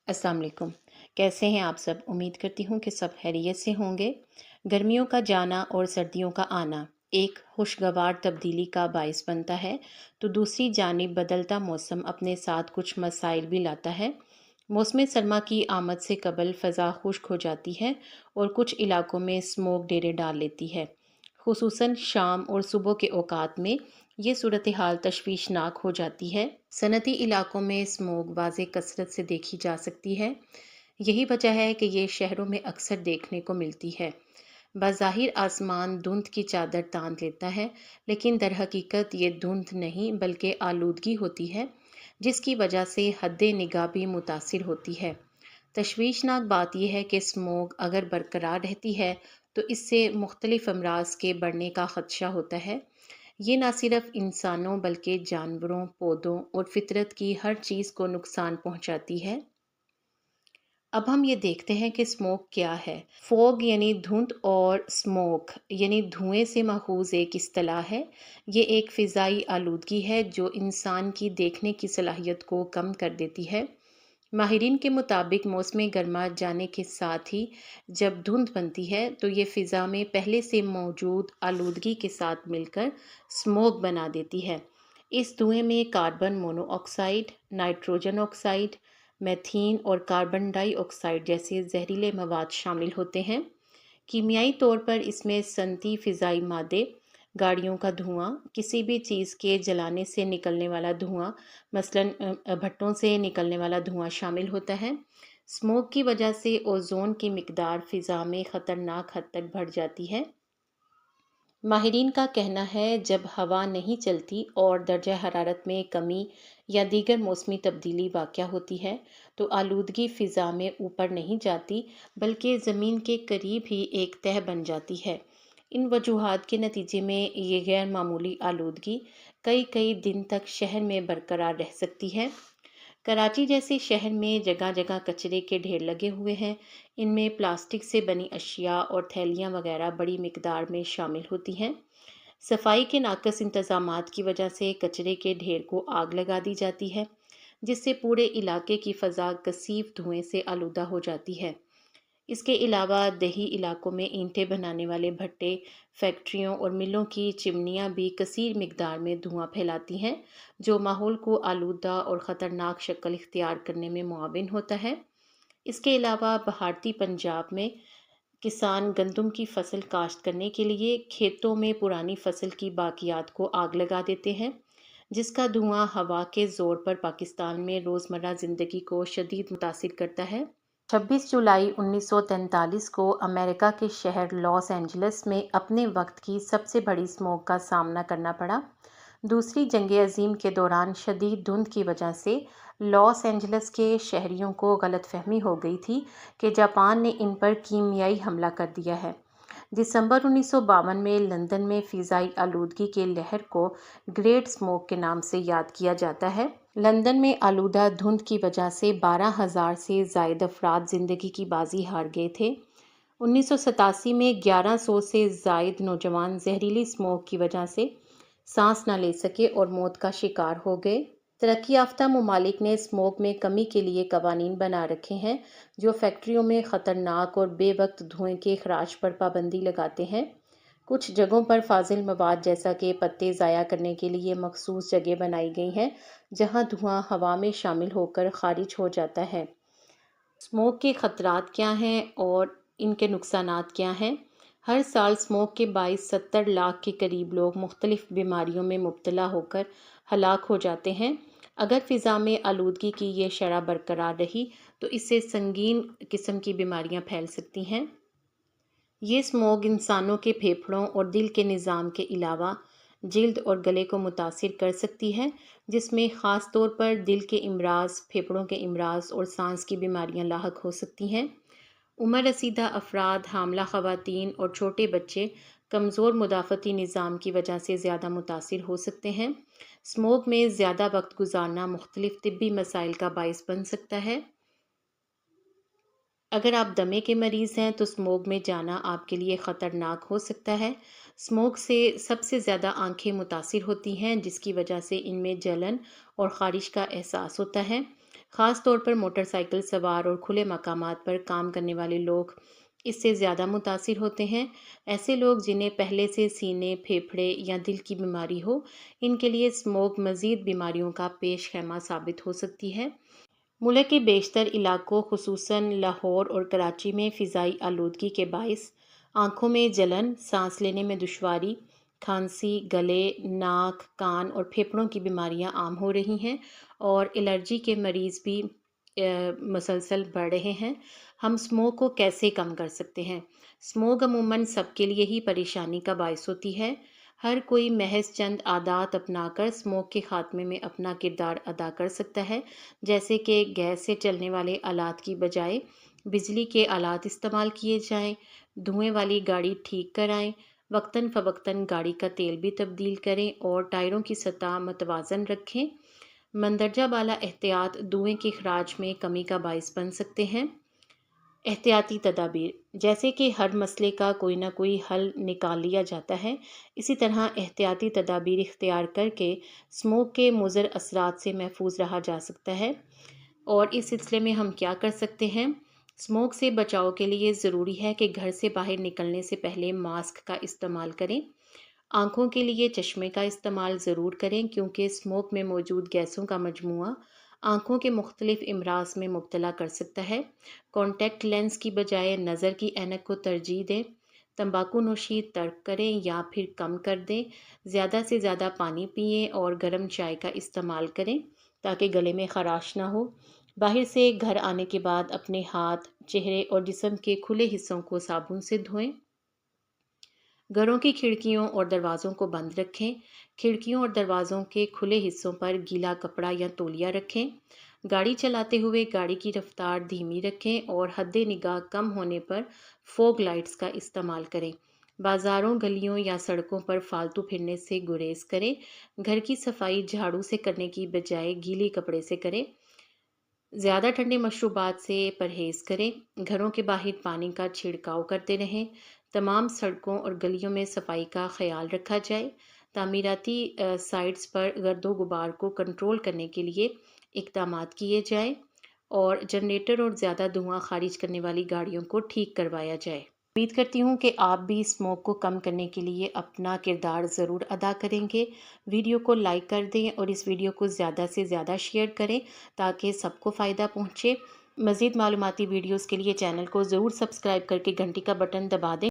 السلام علیکم۔ کیسے ہیں آپ سب؟ امید کرتی ہوں کہ سب خیریت سے ہوں گے۔ گرمیوں کا جانا اور سردیوں کا آنا ایک خوشگوار تبدیلی کا باعث بنتا ہے، تو دوسری جانب بدلتا موسم اپنے ساتھ کچھ مسائل بھی لاتا ہے۔ موسم سرما کی آمد سے قبل فضا خشک ہو جاتی ہے اور کچھ علاقوں میں اسموگ ڈیرے ڈال لیتی ہے۔ خصوصاً شام اور صبح کے اوقات میں یہ صورتحال تشویشناک ہو جاتی ہے۔ صنعتی علاقوں میں اسموگ واضح کثرت سے دیکھی جا سکتی ہے۔ یہی وجہ ہے کہ یہ شہروں میں اکثر دیکھنے کو ملتی ہے۔ بظاہر آسمان دھند کی چادر تان لیتا ہے، لیکن در حقیقت یہ دھند نہیں بلکہ آلودگی ہوتی ہے، جس کی وجہ سے حد نگاہ بھی متاثر ہوتی ہے۔ تشویشناک بات یہ ہے کہ اسموگ اگر برقرار رہتی ہے تو اس سے مختلف امراض کے بڑھنے کا خدشہ ہوتا ہے۔ یہ نہ صرف انسانوں بلکہ جانوروں، پودوں اور فطرت کی ہر چیز کو نقصان پہنچاتی ہے۔ اب ہم یہ دیکھتے ہیں کہ اسموگ کیا ہے۔ فوگ یعنی دھند اور اسموک یعنی دھوئیں سے ماخوذ ایک اصطلاح ہے۔ یہ ایک فضائی آلودگی ہے جو انسان کی دیکھنے کی صلاحیت کو کم کر دیتی ہے۔ ماہرین کے مطابق موسم گرما جانے کے ساتھ ہی جب دھند بنتی ہے تو یہ فضا میں پہلے سے موجود آلودگی کے ساتھ مل کر اسموگ بنا دیتی ہے۔ اس دھوئیں میں carbon mono oxide, nitrogen oxide, methane اور کاربن ڈائی آکسائڈ جیسے زہریلے مواد شامل ہوتے ہیں۔ کیمیائی طور پر اس میں صنعتی فضائی مادے، گاڑیوں کا دھواں، کسی بھی چیز کے جلانے سے نکلنے والا دھواں، مثلاً بھٹوں سے نکلنے والا دھواں شامل ہوتا ہے۔ اسموگ کی وجہ سے اوزون کی مقدار فضا میں خطرناک حد تک بڑھ جاتی ہے۔ ماہرین کا کہنا ہے جب ہوا نہیں چلتی اور درجہ حرارت میں کمی یا دیگر موسمی تبدیلی واقع ہوتی ہے تو آلودگی فضا میں اوپر نہیں جاتی بلکہ زمین کے قریب ہی ایک تہہ بن جاتی ہے۔ ان وجوہات کے نتیجے میں یہ غیر معمولی آلودگی کئی دن تک شہر میں برقرار رہ سکتی ہے۔ کراچی جیسے شہر میں جگہ جگہ کچرے کے ڈھیر لگے ہوئے ہیں۔ ان میں پلاسٹک سے بنی اشیاء اور تھیلیاں وغیرہ بڑی مقدار میں شامل ہوتی ہیں۔ صفائی کے ناقص انتظامات کی وجہ سے کچرے کے ڈھیر کو آگ لگا دی جاتی ہے، جس سے پورے علاقے کی فضا کثیف دھوئیں سے آلودہ ہو جاتی ہے۔ اس کے علاوہ دیہی علاقوں میں اینٹیں بنانے والے بھٹے، فیکٹریوں اور ملوں کی چمنیاں بھی کثیر مقدار میں دھواں پھیلاتی ہیں، جو ماحول کو آلودہ اور خطرناک شکل اختیار کرنے میں معاون ہوتا ہے۔ اس کے علاوہ بھارتی پنجاب میں کسان گندم کی فصل کاشت کرنے کے لیے کھیتوں میں پرانی فصل کی باقیات کو آگ لگا دیتے ہیں، جس کا دھواں ہوا کے زور پر پاکستان میں روزمرہ زندگی کو شدید متاثر کرتا ہے۔ 26 جولائی 1943 کو امریکہ کے شہر لاس اینجلس میں اپنے وقت کی سب سے بڑی اسموگ کا سامنا کرنا پڑا۔ دوسری جنگ عظیم کے دوران شدید دھند کی وجہ سے لاس اینجلس کے شہریوں کو غلط فہمی ہو گئی تھی کہ جاپان نے ان پر کیمیائی حملہ کر دیا ہے۔ دسمبر 1952 میں لندن میں فضائی آلودگی کے لہر کو گریٹ اسموگ کے نام سے یاد کیا جاتا ہے۔ لندن میں آلودہ دھند کی وجہ سے 12,000 سے زائد افراد زندگی کی بازی ہار گئے تھے۔ 1987 میں 1100 سے زائد نوجوان زہریلی اسموگ کی وجہ سے سانس نہ لے سکے اور موت کا شکار ہو گئے۔ ترقی یافتہ ممالک نے اسموگ میں کمی کے لیے قوانین بنا رکھے ہیں جو فیکٹریوں میں خطرناک اور بے وقت دھوئیں کے اخراج پر پابندی لگاتے ہیں۔ کچھ جگہوں پر فاضل مواد جیسا کہ پتے ضائع کرنے کے لیے مخصوص جگہ بنائی گئی ہیں جہاں دھواں ہوا میں شامل ہو کر خارج ہو جاتا ہے۔ اسموگ کے خطرات کیا ہیں اور ان کے نقصانات کیا ہیں؟ ہر سال اسموگ کے باعث 70 لاکھ کے قریب لوگ مختلف بیماریوں میں مبتلا ہو کر ہلاک ہو جاتے ہیں۔ اگر فضا میں آلودگی کی یہ شرح برقرار رہی تو اس سے سنگین قسم کی بیماریاں پھیل سکتی ہیں۔ یہ اسموگ انسانوں کے پھیپھڑوں اور دل کے نظام کے علاوہ جلد اور گلے کو متاثر کر سکتی ہے، جس میں خاص طور پر دل کے امراض، پھیپھڑوں کے امراض اور سانس کی بیماریاں لاحق ہو سکتی ہیں۔ عمر رسیدہ افراد، حاملہ خواتین اور چھوٹے بچے کمزور مدافعتی نظام کی وجہ سے زیادہ متاثر ہو سکتے ہیں۔ اسموگ میں زیادہ وقت گزارنا مختلف طبی مسائل کا باعث بن سکتا ہے۔ اگر آپ دمے کے مریض ہیں تو اسموگ میں جانا آپ کے لیے خطرناک ہو سکتا ہے۔ اسموگ سے سب سے زیادہ آنکھیں متاثر ہوتی ہیں، جس کی وجہ سے ان میں جلن اور خارش کا احساس ہوتا ہے۔ خاص طور پر موٹر سائیکل سوار اور کھلے مقامات پر کام کرنے والے لوگ اس سے زیادہ متاثر ہوتے ہیں۔ ایسے لوگ جنہیں پہلے سے سینے، پھیپھڑے یا دل کی بیماری ہو، ان کے لیے اسموک مزید بیماریوں کا پیش خیمہ ثابت ہو سکتی ہے۔ ملک کے بیشتر علاقوں خصوصاً لاہور اور کراچی میں فضائی آلودگی کے باعث آنکھوں میں جلن، سانس لینے میں دشواری، کھانسی، گلے، ناک، کان اور پھیپھڑوں کی بیماریاں عام ہو رہی ہیں اور الرجی کے مریض بھی مسلسل بڑھ رہے ہیں۔ ہم اسموک کو کیسے کم کر سکتے ہیں؟ اسموک عموماً سب کے لیے ہی پریشانی کا باعث ہوتی ہے۔ ہر کوئی محض چند عادات اپنا کر اسموک کے خاتمے میں اپنا کردار ادا کر سکتا ہے، جیسے کہ گیس سے چلنے والے آلات کی بجائے بجلی کے آلات استعمال کیے جائیں، دھوئیں والی گاڑی ٹھیک کرائیں، وقتاً فوقتاً گاڑی کا تیل بھی تبدیل کریں اور ٹائروں کی سطح متوازن رکھیں۔ مندرجہ بالا احتیاط دھوئیں کے اخراج میں کمی کا باعث بن سکتے ہیں۔ احتیاطی تدابیر: جیسے کہ ہر مسئلے کا کوئی نہ کوئی حل نکال لیا جاتا ہے، اسی طرح احتیاطی تدابیر اختیار کر کے اسموک کے مضر اثرات سے محفوظ رہا جا سکتا ہے۔ اور اس سلسلے میں ہم کیا کر سکتے ہیں؟ اسموک سے بچاؤ کے لیے ضروری ہے کہ گھر سے باہر نکلنے سے پہلے ماسک کا استعمال کریں۔ آنکھوں کے لیے چشمے کا استعمال ضرور کریں، کیونکہ اسموک میں موجود گیسوں کا مجموعہ آنکھوں کے مختلف امراض میں مبتلا کر سکتا ہے۔ کانٹیکٹ لینس کی بجائے نظر کی اینک کو ترجیح دیں۔ تمباکو نوشی ترک کریں یا پھر کم کر دیں۔ زیادہ سے زیادہ پانی پئیں اور گرم چائے کا استعمال کریں تاکہ گلے میں خراش نہ ہو۔ باہر سے گھر آنے کے بعد اپنے ہاتھ، چہرے اور جسم کے کھلے حصوں کو صابن سے دھوئیں۔ گھروں کی کھڑکیوں اور دروازوں کو بند رکھیں۔ کھڑکیوں اور دروازوں کے کھلے حصوں پر گیلا کپڑا یا تولیہ رکھیں۔ گاڑی چلاتے ہوئے گاڑی کی رفتار دھیمی رکھیں اور حد نگاہ کم ہونے پر فوگ لائٹس کا استعمال کریں۔ بازاروں، گلیوں یا سڑکوں پر فالتو پھرنے سے گریز کریں۔ گھر کی صفائی جھاڑو سے کرنے کی بجائے گیلے کپڑے سے کریں۔ زیادہ ٹھنڈے مشروبات سے پرہیز کریں۔ گھروں کے باہر پانی کا چھڑکاؤ کرتے رہیں۔ تمام سڑکوں اور گلیوں میں صفائی کا خیال رکھا جائے۔ تعمیراتی سائٹس پر گرد و غبار کو کنٹرول کرنے کے لیے اقدامات کیے جائیں اور جنریٹر اور زیادہ دھواں خارج کرنے والی گاڑیوں کو ٹھیک کروایا جائے۔ امید کرتی ہوں کہ آپ بھی اسموک کو کم کرنے کے لیے اپنا کردار ضرور ادا کریں گے۔ ویڈیو کو لائک کر دیں اور اس ویڈیو کو زیادہ سے زیادہ شیئر کریں تاکہ سب کو فائدہ پہنچے۔ مزید معلوماتی ویڈیوز کے لیے چینل کو ضرور سبسکرائب کر کے گھنٹی کا بٹن دبا دیں۔